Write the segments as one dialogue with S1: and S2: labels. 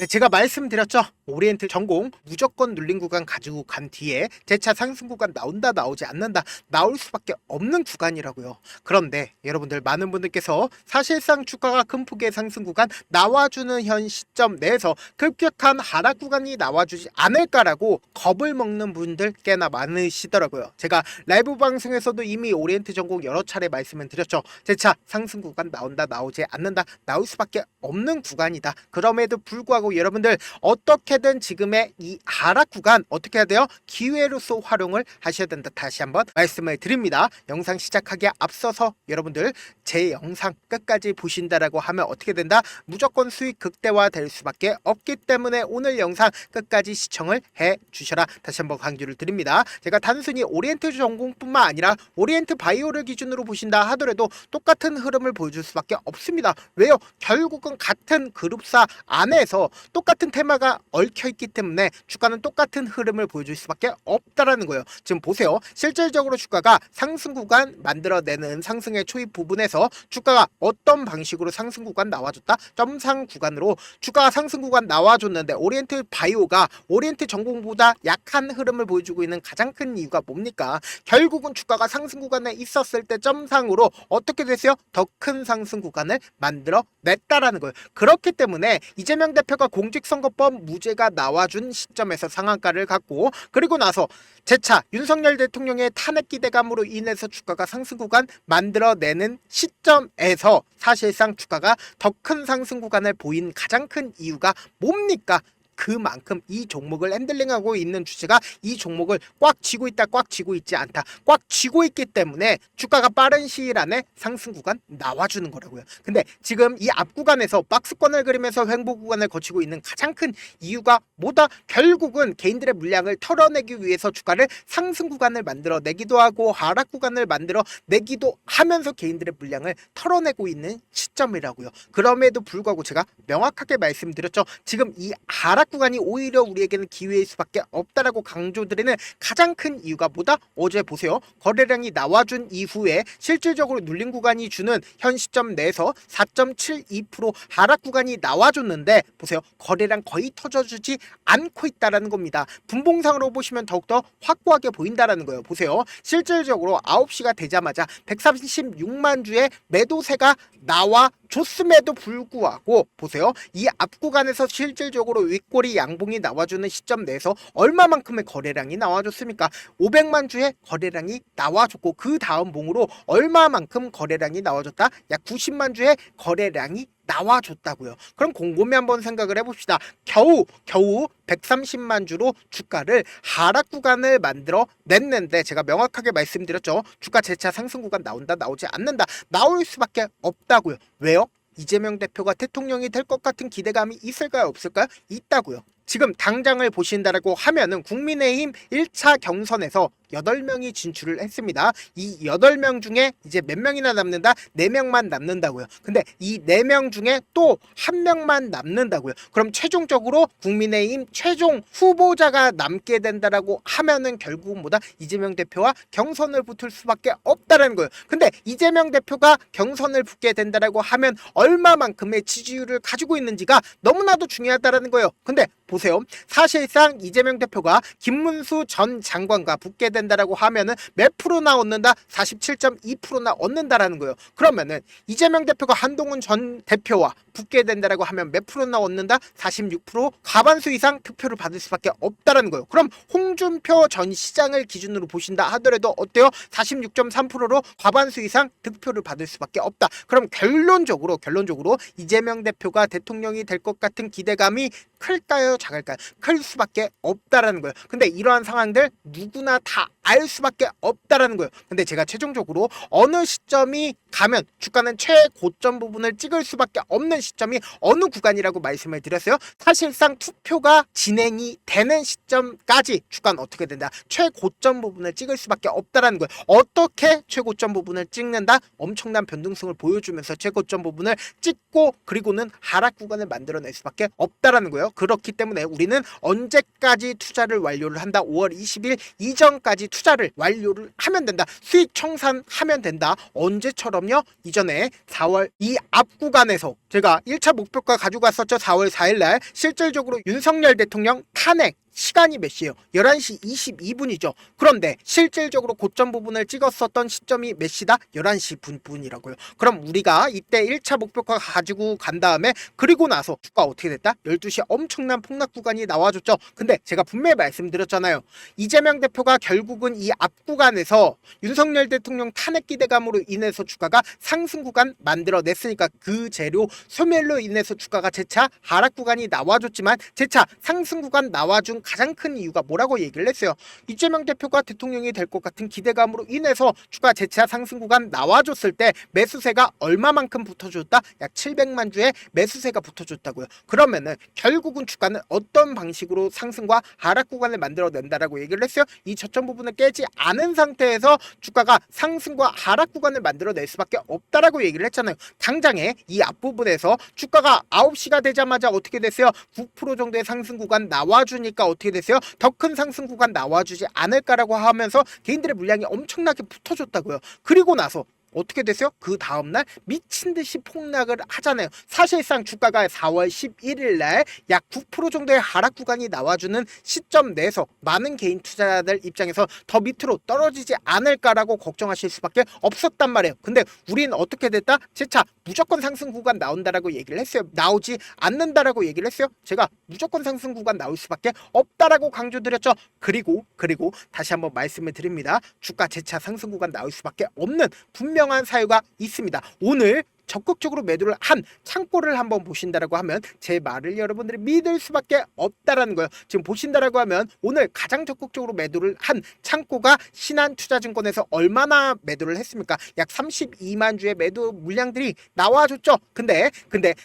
S1: 네, 제가 말씀드렸죠. 오리엔트 전공 무조건 눌린 구간 가지고 간 뒤에 재차 상승 구간 나온다 나오지 않는다 나올 수밖에 없는 구간이라고요. 그런데 여러분들 많은 분들께서 사실상 주가가 큰 폭의 상승 구간 나와주는 현 시점 내에서 급격한 하락 구간이 나와주지 않을까라고 겁을 먹는 분들 꽤나 많으시더라고요. 제가 라이브 방송에서도 이미 오리엔트 전공 여러 차례 말씀을 드렸죠. 재차 상승 구간 나온다 나오지 않는다 나올 수밖에 없는 구간이다. 그럼에도 불구하고 여러분들 어떻게든 지금의 이 하락 구간 어떻게 해야 돼요? 기회로서 활용을 하셔야 된다. 다시 한번 말씀을 드립니다. 영상 시작하기에 앞서서 여러분들 제 영상 끝까지 보신다라고 하면 어떻게 된다? 무조건 수익 극대화 될 수밖에 없기 때문에 오늘 영상 끝까지 시청을 해 주셔라. 다시 한번 강조를 드립니다. 제가 단순히 오리엔트 전공뿐만 아니라 오리엔트 바이오를 기준으로 보신다 하더라도 똑같은 흐름을 보여줄 수밖에 없습니다. 왜요? 결국은 같은 그룹사 안에서 똑같은 테마가 얽혀있기 때문에 주가는 똑같은 흐름을 보여줄 수밖에 없다라는 거예요. 지금 보세요. 실질적으로 주가가 상승 구간 만들어내는 상승의 초입 부분에서 주가가 어떤 방식으로 상승 구간 나와줬다? 점상 구간으로 주가가 상승 구간 나와줬는데 오리엔트 바이오가 오리엔트 전공보다 약한 흐름을 보여주고 있는 가장 큰 이유가 뭡니까? 결국은 주가가 상승 구간에 있었을 때 점상으로 어떻게 됐어요? 더 큰 상승 구간을 만들어냈다라는 거예요. 그렇기 때문에 이재명 대표가 공직선거법 무죄가 나와준 시점에서 상한가를 갖고 그리고 나서 재차 윤석열 대통령의 탄핵 기대감으로 인해서 주가가 상승 구간 만들어내는 시점에서 사실상 주가가 더 큰 상승 구간을 보인 가장 큰 이유가 뭡니까? 그만큼 이 종목을 핸들링하고 있는 주체가 이 종목을 꽉 쥐고 있다, 꽉 쥐고 있지 않다, 꽉 쥐고 있기 때문에 주가가 빠른 시일 안에 상승 구간 나와주는 거라고요. 근데 지금 이 앞 구간에서 박스권을 그리면서 횡보 구간을 거치고 있는 가장 큰 이유가 뭐다? 결국은 개인들의 물량을 털어내기 위해서 주가를 상승 구간을 만들어내기도 하고 하락 구간을 만들어내기도 하면서 개인들의 물량을 털어내고 있는 시점이라고요. 그럼에도 불구하고 제가 명확하게 말씀드렸죠. 지금 이 하락 구간이 오히려 우리에게는 기회일 수밖에 없다라고 강조드리는 가장 큰 이유가 뭐다? 어제 보세요. 거래량이 나와준 이후에 실질적으로 눌린 구간이 주는 현 시점 내에서 4.72% 하락 구간이 나와줬는데 보세요. 거래량 거의 터져주지 않고 있다라는 겁니다. 분봉상으로 보시면 더욱더 확고하게 보인다라는 거예요. 보세요. 실질적으로 9시가 되자마자 136만 주의 매도세가 나와 줬음에도 불구하고 보세요. 이 앞 구간에서 실질적으로 윗꼬리 양봉이 나와주는 시점 내에서 얼마만큼의 거래량이 나와줬습니까? 500만 주의 거래량이 나와줬고 그 다음 봉으로 얼마만큼 거래량이 나와줬다? 약 90만 주의 거래량이 나와줬다고요. 그럼 곰곰이 한번 생각을 해봅시다. 겨우 130만 주로 주가를 하락 구간을 만들어 냈는데 제가 명확하게 말씀드렸죠. 주가 재차 상승 구간 나온다 나오지 않는다 나올 수밖에 없다고요. 왜요? 이재명 대표가 대통령이 될 것 같은 기대감이 있을까요? 없을까요? 있다고요. 지금 당장을 보신다라고 하면은 국민의힘 1차 경선에서 8명이 진출을 했습니다. 이 8명 중에 이제 몇 명이나 남는다? 4명만 남는다고요. 근데 이 4명 중에 또 1명만 남는다고요. 그럼 최종적으로 국민의힘 최종 후보자가 남게 된다라고 하면은 결국은 뭐다? 이재명 대표와 경선을 붙을 수밖에 없다라는 거예요. 근데 이재명 대표가 경선을 붙게 된다라고 하면 얼마만큼의 지지율을 가지고 있는지가 너무나도 중요하다라는 거예요. 근데 보세요. 사실상 이재명 대표가 김문수 전 장관과 붙게 된다라고 하면은 몇 프로나 얻는다? 47.2%나 얻는다라는 거예요. 그러면은 이재명 대표가 한동훈 전 대표와 붙게 된다라고 하면 몇 프로나 얻는다? 46%, 과반수 이상 득표를 받을 수밖에 없다라는 거예요. 그럼 홍준표 전 시장을 기준으로 보신다 하더라도 어때요? 46.3%로 과반수 이상 득표를 받을 수밖에 없다. 그럼 결론적으로 이재명 대표가 대통령이 될 것 같은 기대감이 클까요? 작을까요? 클 수밖에 없다라는 거예요. 근데 이러한 상황들 누구나 다 알 수밖에 없다라는 거예요. 근데 제가 최종적으로 어느 시점이 가면 주가는 최고점 부분을 찍을 수밖에 없는 시점이 어느 구간이라고 말씀을 드렸어요. 사실상 투표가 진행이 되는 시점까지 주가는 어떻게 된다? 최고점 부분을 찍을 수밖에 없다라는 거예요. 어떻게 최고점 부분을 찍는다? 엄청난 변동성을 보여주면서 최고점 부분을 찍고 그리고는 하락 구간을 만들어낼 수밖에 없다라는 거예요. 그렇기 때문에 우리는 언제까지 투자를 완료를 한다? 5월 20일 이전까지 투자를 완료를 하면 된다. 수익 청산하면 된다. 언제처럼요? 이전에 4월 이 앞 구간에서 제가 1차 목표가 가지고 갔었죠. 4월 4일날 실질적으로 윤석열 대통령 탄핵 시간이 몇 시예요? 11시 22분이죠. 그런데 실질적으로 고점 부분을 찍었었던 시점이 몇 시다? 11시 분이라고요. 그럼 우리가 이때 1차 목표가 가지고 간 다음에 그리고 나서 주가 어떻게 됐다? 12시에 엄청난 폭락 구간이 나와줬죠. 근데 제가 분명히 말씀드렸잖아요. 이재명 대표가 결국은 이 앞 구간에서 윤석열 대통령 탄핵 기대감으로 인해서 주가가 상승 구간 만들어냈으니까 그 재료 소멸로 인해서 주가가 재차 하락 구간이 나와줬지만 재차 상승 구간 나와준 가장 큰 이유가 뭐라고 얘기를 했어요. 이재명 대표가 대통령이 될 것 같은 기대감으로 인해서 주가 재차 상승 구간 나와줬을 때 매수세가 얼마만큼 붙어줬다? 약 700만 주의 매수세가 붙어줬다고요. 그러면은 결국은 주가는 어떤 방식으로 상승과 하락 구간을 만들어낸다라고 얘기를 했어요. 이 저점 부분을 깨지 않은 상태에서 주가가 상승과 하락 구간을 만들어낼 수밖에 없다라고 얘기를 했잖아요. 당장에 이 앞부분에서 주가가 9시가 되자마자 어떻게 됐어요? 9% 정도의 상승 구간 나와주니까 어떻게 됐어요? 더 큰 상승 구간 나와주지 않을까라고 하면서 개인들의 물량이 엄청나게 붙어줬다고요. 그리고 나서 어떻게 됐어요? 그 다음날 미친듯이 폭락을 하잖아요. 사실상 주가가 4월 11일 날 약 9% 정도의 하락 구간이 나와주는 시점 내에서 많은 개인 투자자들 입장에서 더 밑으로 떨어지지 않을까라고 걱정하실 수밖에 없었단 말이에요. 근데 우린 어떻게 됐다? 재차 무조건 상승 구간 나온다라고 얘기를 했어요. 나오지 않는다라고 얘기를 했어요. 제가 무조건 상승 구간 나올 수밖에 없다라고 강조드렸죠. 그리고 다시 한번 말씀을 드립니다. 주가 재차 상승 구간 나올 수밖에 없는 분명한 사유가 있습니다. 오늘 적극적으로 매도를 한 창고를 한번 보신다라고 하면 제 말을 여러분들이 믿을 수밖에 없다라는 거예요. 지금 보신다라고 하면 오늘 가장 적극적으로 매도를 한 창고가 신한투자증권에서 얼마나 매도를 했습니까? 약 32만 주의 매도 물량들이 나와줬죠. 근데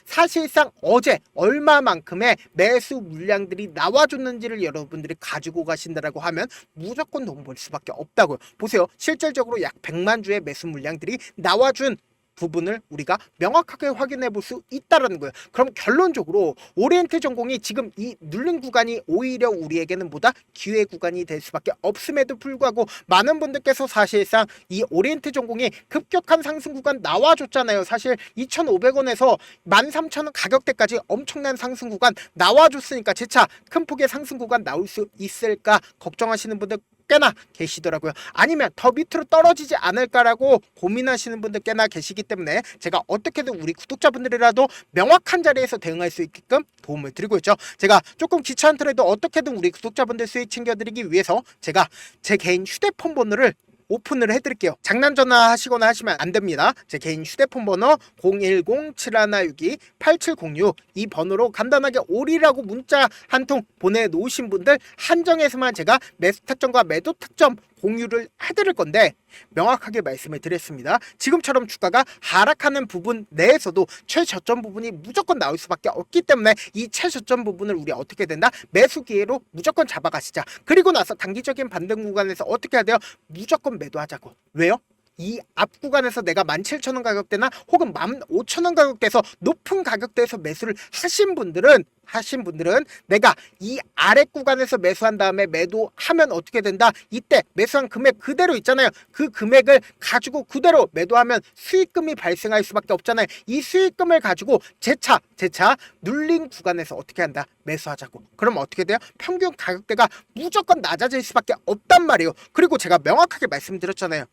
S1: 사실상 어제 얼마만큼의 매수 물량들이 나와줬는지를 여러분들이 가지고 가신다라고 하면 무조건 돈 벌 수밖에 없다고요. 보세요. 실질적으로 약 100만 주의 매수 물량들이 나와준 부분을 우리가 명확하게 확인해 볼 수 있다는 거예요. 그럼 결론적으로 오리엔트 전공이 지금 이 눌린 구간이 오히려 우리에게는 보다 기회 구간이 될 수밖에 없음에도 불구하고 많은 분들께서 사실상 이 오리엔트 전공이 급격한 상승 구간 나와줬잖아요. 사실 2,500원에서 13,000원 가격대까지 엄청난 상승 구간 나와줬으니까 재차 큰 폭의 상승 구간 나올 수 있을까 걱정하시는 분들 꽤나 계시더라고요. 아니면 더 밑으로 떨어지지 않을까라고 고민하시는 분들 꽤나 계시기 때문에 제가 어떻게든 우리 구독자분들이라도 명확한 자리에서 대응할 수 있게끔 도움을 드리고 있죠. 제가 조금 귀찮더라도 어떻게든 우리 구독자분들 수익 챙겨드리기 위해서 제가 제 개인 휴대폰 번호를 오픈을 해드릴게요. 장난 전화 하시거나 하시면 안 됩니다. 제 개인 휴대폰 번호 010-7162-8706 이 번호로 간단하게 오리라고 문자 한 통 보내놓으신 분들 한정해서만 제가 매수 타점과 매도 타점 공유를 해드릴 건데 명확하게 말씀을 드렸습니다. 지금처럼 주가가 하락하는 부분 내에서도 최저점 부분이 무조건 나올 수밖에 없기 때문에 이 최저점 부분을 우리 어떻게 된다? 매수 기회로 무조건 잡아가시자. 그리고 나서 단기적인 반등 구간에서 어떻게 해야 돼요? 무조건 매도하자고. 왜요? 이 앞 구간에서 내가 17,000원 가격대나 혹은 15,000원 가격대에서 높은 가격대에서 매수를 하신 분들은 내가 이 아래 구간에서 매수한 다음에 매도하면 어떻게 된다? 이때 매수한 금액 그대로 있잖아요. 그 금액을 가지고 그대로 매도하면 수익금이 발생할 수밖에 없잖아요. 이 수익금을 가지고 재차 눌린 구간에서 어떻게 한다? 매수하자고. 그럼 어떻게 돼요? 평균 가격대가 무조건 낮아질 수밖에 없단 말이에요. 그리고 제가 명확하게 말씀드렸잖아요.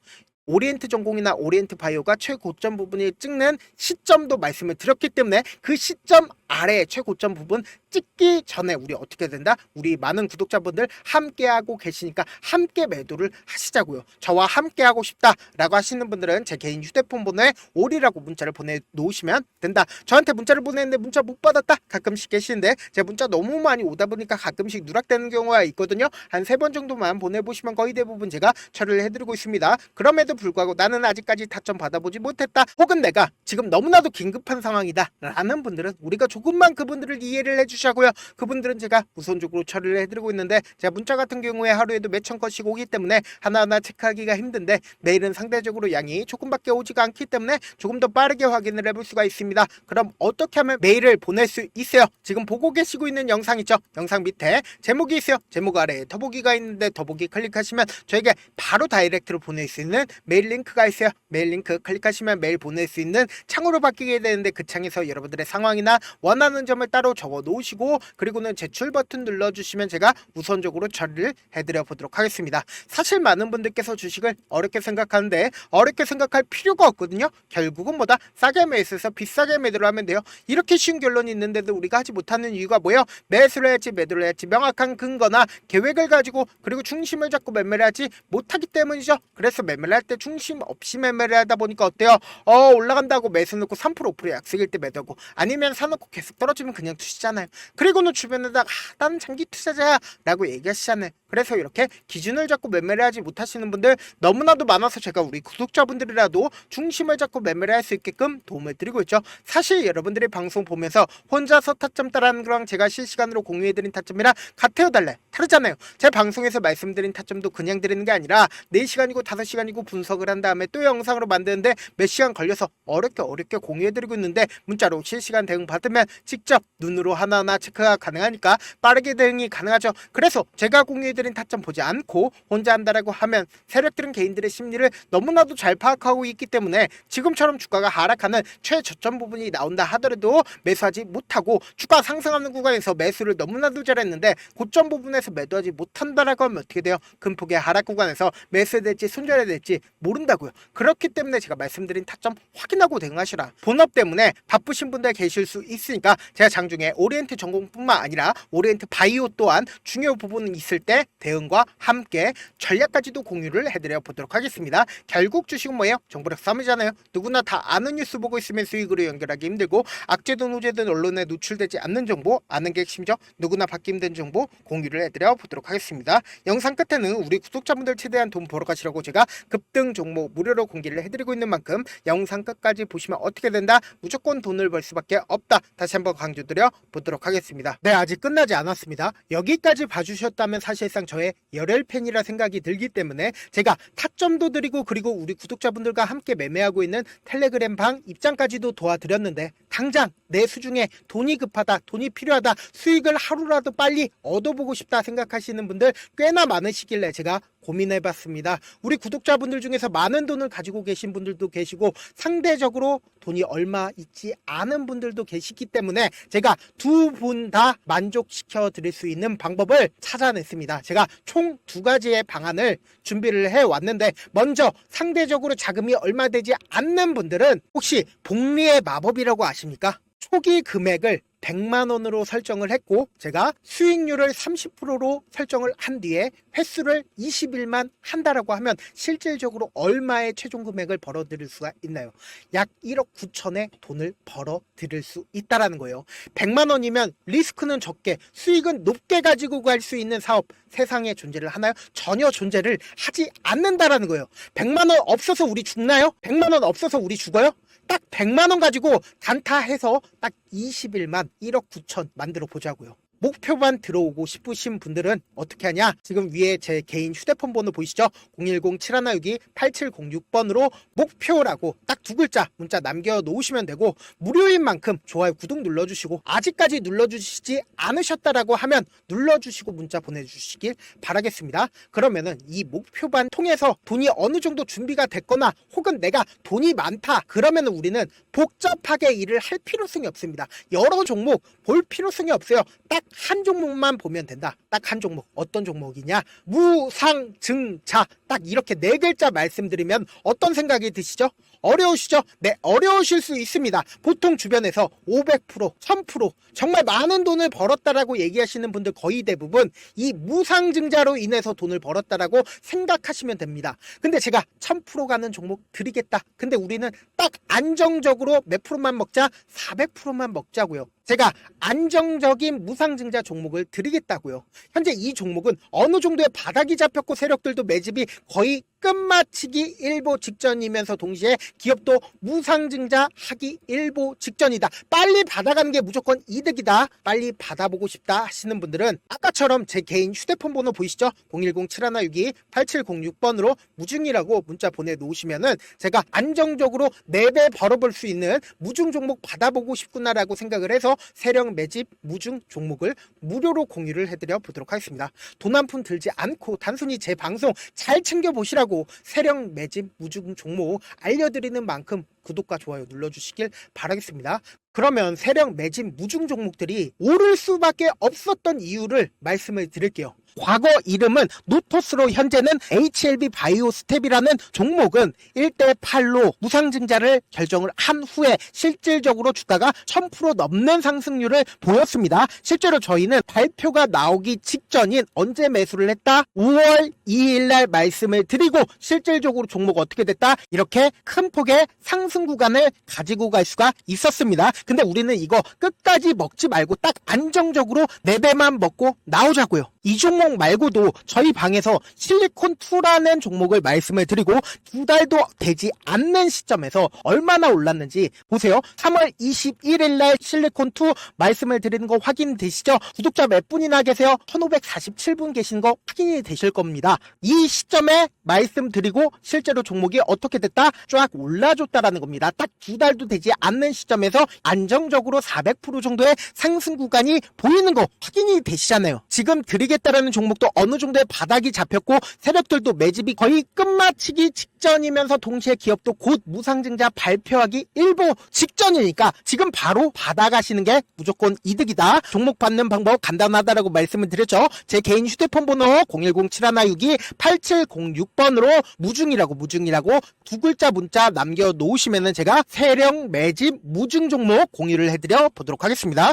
S1: 오리엔트 전공이나 오리엔트 바이오가 최고점 부분을 찍는 시점도 말씀을 드렸기 때문에 그 시점 아래 최고점 부분 찍기 전에 우리 어떻게 된다? 우리 많은 구독자분들 함께하고 계시니까 함께 매도를 하시자고요. 저와 함께하고 싶다라고 하시는 분들은 제 개인 휴대폰 번호에 오리라고 문자를 보내놓으시면 된다. 저한테 문자를 보냈는데 문자 못 받았다? 가끔씩 계시는데 제 문자 너무 많이 오다 보니까 가끔씩 누락되는 경우가 있거든요. 한 3번 정도만 보내보시면 거의 대부분 제가 처리를 해드리고 있습니다. 그럼에도 불구하고 나는 아직까지 타점 받아보지 못했다. 혹은 내가 지금 너무나도 긴급한 상황이다 라는 분들은 우리가 조금 조금만 그분들을 이해를 해주시고요. 그분들은 제가 우선적으로 처리를 해드리고 있는데, 제가 문자 같은 경우에 하루에도 몇천 건씩 오기 때문에 하나하나 체크하기가 힘든데, 메일은 상대적으로 양이 조금밖에 오지가 않기 때문에 조금 더 빠르게 확인을 해볼 수가 있습니다. 그럼 어떻게 하면 메일을 보낼 수 있어요? 지금 보고 계시고 있는 영상 있죠? 영상 밑에 제목이 있어요. 제목 아래에 더보기가 있는데 더보기 클릭하시면 저에게 바로 다이렉트로 보낼 수 있는 메일 링크가 있어요. 메일 링크 클릭하시면 메일 보낼 수 있는 창으로 바뀌게 되는데, 그 창에서 여러분들의 상황이나 원하는 점을 따로 적어 놓으시고, 그리고는 제출 버튼 눌러주시면 제가 우선적으로 처리를 해드려 보도록 하겠습니다. 사실 많은 분들께서 주식을 어렵게 생각하는데 어렵게 생각할 필요가 없거든요. 결국은 뭐다? 싸게 매수해서 비싸게 매도를 하면 돼요. 이렇게 쉬운 결론이 있는데도 우리가 하지 못하는 이유가 뭐예요? 매수를 해야지 매도를 해야지 명확한 근거나 계획을 가지고, 그리고 중심을 잡고 매매를 하지 못하기 때문이죠. 그래서 매매를 할 때 중심 없이 매매를 하다 보니까 어때요? 올라간다고 매수 넣고 3% 5% 약속일 때 매도하고, 아니면 사놓고 계속 떨어지면 그냥 투시잖아요. 그리고는 주변에다가 나는 장기 투자자야 라고 얘기하시잖아요. 그래서 이렇게 기준을 잡고 매매를 하지 못하시는 분들 너무나도 많아서 제가 우리 구독자분들이라도 중심을 잡고 매매를 할 수 있게끔 도움을 드리고 있죠. 사실 여러분들이 방송 보면서 혼자서 타점 따라하는 거랑 제가 실시간으로 공유해드린 타점이랑 같아요, 달라요? 다르잖아요. 제 방송에서 말씀드린 타점도 그냥 드리는 게 아니라 4시간이고 5시간이고 분석을 한 다음에 또 영상으로 만드는데 몇 시간 걸려서 어렵게 공유해드리고 있는데, 문자로 실시간 대응 받으면 직접 눈으로 하나하나 체크가 가능하니까 빠르게 대응이 가능하죠. 그래서 제가 공유해드린 타점 보지 않고 혼자 한다라고 하면 세력들은 개인들의 심리를 너무나도 잘 파악하고 있기 때문에 지금처럼 주가가 하락하는 최저점 부분이 나온다 하더라도 매수하지 못하고, 주가 상승하는 구간에서 매수를 너무나도 잘했는데 고점 부분에서 매도하지 못한다라고 하면 어떻게 돼요? 큰 폭의 하락 구간에서 매수해야 될지 손절해야 될지 모른다고요. 그렇기 때문에 제가 말씀드린 타점 확인하고 대응하시라. 본업 때문에 바쁘신 분들 계실 수 있으니까 제가 장중에 오리엔트 전공뿐만 아니라 오리엔트 바이오 또한 중요 부분이 있을 때 대응과 함께 전략까지도 공유를 해드려 보도록 하겠습니다. 결국 주식은 뭐예요? 정보력 싸움이잖아요. 누구나 다 아는 뉴스 보고 있으면 수익으로 연결하기 힘들고, 악재든 호재든 언론에 노출되지 않는 정보, 아는 게 핵심이죠. 누구나 받기 힘든 정보 공유를 해드려 보도록 하겠습니다. 영상 끝에는 우리 구독자분들 최대한 돈 벌어 가시라고 제가 급등 종목 무료로 공개를 해드리고 있는 만큼 영상 끝까지 보시면 어떻게 된다? 무조건 돈을 벌 수밖에 없다. 다시 한번 강조드려 보도록 하겠습니다. 네, 아직 끝나지 않았습니다. 여기까지 봐주셨다면 사실상 저의 열혈 팬이라 생각이 들기 때문에 제가 타점도 드리고, 그리고 우리 구독자분들과 함께 매매하고 있는 텔레그램 방 입장까지도 도와드렸는데, 당장 내 수중에 돈이 급하다, 돈이 필요하다, 수익을 하루라도 빨리 얻어보고 싶다 생각하시는 분들 꽤나 많으시길래 제가 고민해봤습니다. 우리 구독자분들 중에서 많은 돈을 가지고 계신 분들도 계시고, 상대적으로 돈이 얼마 있지 않은 분들도 계시기 때문에 제가 두 분 다 만족시켜 드릴 수 있는 방법을 찾아냈습니다. 제가 총 2가지의 방안을 준비를 해왔는데, 먼저 상대적으로 자금이 얼마 되지 않는 분들은 혹시 복리의 마법이라고 아십니까? 초기 금액을 100만원으로 설정을 했고, 제가 수익률을 30%로 설정을 한 뒤에 횟수를 20일만 한다라고 하면 실질적으로 얼마의 최종 금액을 벌어 드릴 수가 있나요? 약 1억 9천의 돈을 벌어 드릴 수 있다라는 거예요. 100만원이면 리스크는 적게 수익은 높게 가지고 갈 수 있는 사업 세상에 존재를 하나요? 전혀 존재를 하지 않는다라는 거예요. 100만원 없어서 우리 죽나요? 100만원 없어서 우리 죽어요? 딱 100만원 가지고 단타해서 딱 20일만 1억 9천 만들어 보자고요. 목표만 들어오고 싶으신 분들은 어떻게 하냐? 지금 위에 제 개인 휴대폰 번호 보이시죠? 010-7162-8706번으로 목표라고 딱 2글자 문자 남겨놓으시면 되고, 무료인 만큼 좋아요, 구독 눌러주시고, 아직까지 눌러주시지 않으셨다라고 하면 눌러주시고 문자 보내주시길 바라겠습니다. 그러면은 이 목표반 통해서 돈이 어느 정도 준비가 됐거나, 혹은 내가 돈이 많다 그러면은 우리는 복잡하게 일을 할 필요성이 없습니다. 여러 종목 볼 필요성이 없어요. 딱 한 종목만 보면 된다. 딱 한 종목. 어떤 종목이냐? 무상증자. 딱 이렇게 4글자 말씀드리면 어떤 생각이 드시죠? 어려우시죠? 네, 어려우실 수 있습니다. 보통 주변에서 500%, 1000% 정말 많은 돈을 벌었다라고 얘기하시는 분들 거의 대부분 이 무상증자로 인해서 돈을 벌었다라고 생각하시면 됩니다. 근데 제가 1000% 가는 종목 드리겠다. 근데 우리는 딱 안정적으로 몇 프로만 먹자? 400%만 먹자고요. 제가 안정적인 무상증자 종목을 드리겠다고요. 현재 이 종목은 어느 정도의 바닥이 잡혔고 세력들도 매집이 거의 끝마치기 일보 직전이면서 동시에 기업도 무상증자 하기 일보 직전이다. 빨리 받아가는 게 무조건 이득이다. 빨리 받아보고 싶다 하시는 분들은 아까처럼 제 개인 휴대폰 번호 보이시죠? 010-7162-8706번으로 무중이라고 문자 보내놓으시면은 제가 안정적으로 4배 벌어볼 수 있는 무중 종목 받아보고 싶구나라고 생각을 해서 세력 매집 무중 종목을 무료로 공유를 해드려 보도록 하겠습니다. 돈 한 푼 들지 않고 단순히 제 방송 잘 챙겨보시라고 세력 매집 무중 종목 알려드리는 만큼 구독과 좋아요 눌러주시길 바라겠습니다. 그러면 세력 매집 무중 종목들이 오를 수밖에 없었던 이유를 말씀을 드릴게요. 과거 이름은 노토스로 현재는 HLB 바이오스텝이라는 종목은 1대8로 무상증자를 결정을 한 후에 실질적으로 주가가 1000% 넘는 상승률을 보였습니다. 실제로 저희는 발표가 나오기 직전인 언제 매수를 했다? 5월 2일 날 말씀을 드리고 실질적으로 종목 어떻게 됐다? 이렇게 큰 폭의 상승 구간을 가지고 갈 수가 있었습니다. 근데 우리는 이거 끝까지 먹지 말고 딱 안정적으로 4배만 먹고 나오자고요. 이 종목 말고도 저희 방에서 실리콘2라는 종목을 말씀을 드리고 2달도 되지 않는 시점에서 얼마나 올랐는지 보세요. 3월 21일 날 실리콘2 말씀을 드리는 거 확인되시죠? 구독자 몇 분이나 계세요? 1547분 계신 거 확인이 되실 겁니다. 이 시점에 말씀드리고 실제로 종목이 어떻게 됐다? 쫙 올라줬다라는 겁니다. 딱 2달도 되지 않는 시점에서 안정적으로 400% 정도의 상승 구간이 보이는 거 확인이 되시잖아요. 지금 드리겠다라는 종목도 어느 정도의 바닥이 잡혔고 세력들도 매집이 거의 끝마치기 직전이면서 동시에 기업도 곧 무상증자 발표하기 일보 직전이니까 지금 바로 받아가시는 게 무조건 이득이다. 종목 받는 방법 간단하다라고 말씀을 드렸죠. 제 개인 휴대폰 번호 010-7162-8706번으로 무중이라고 두 글자 문자 남겨놓으시면은 제가 세력 매집 무중 종목 공유를 해드려 보도록 하겠습니다.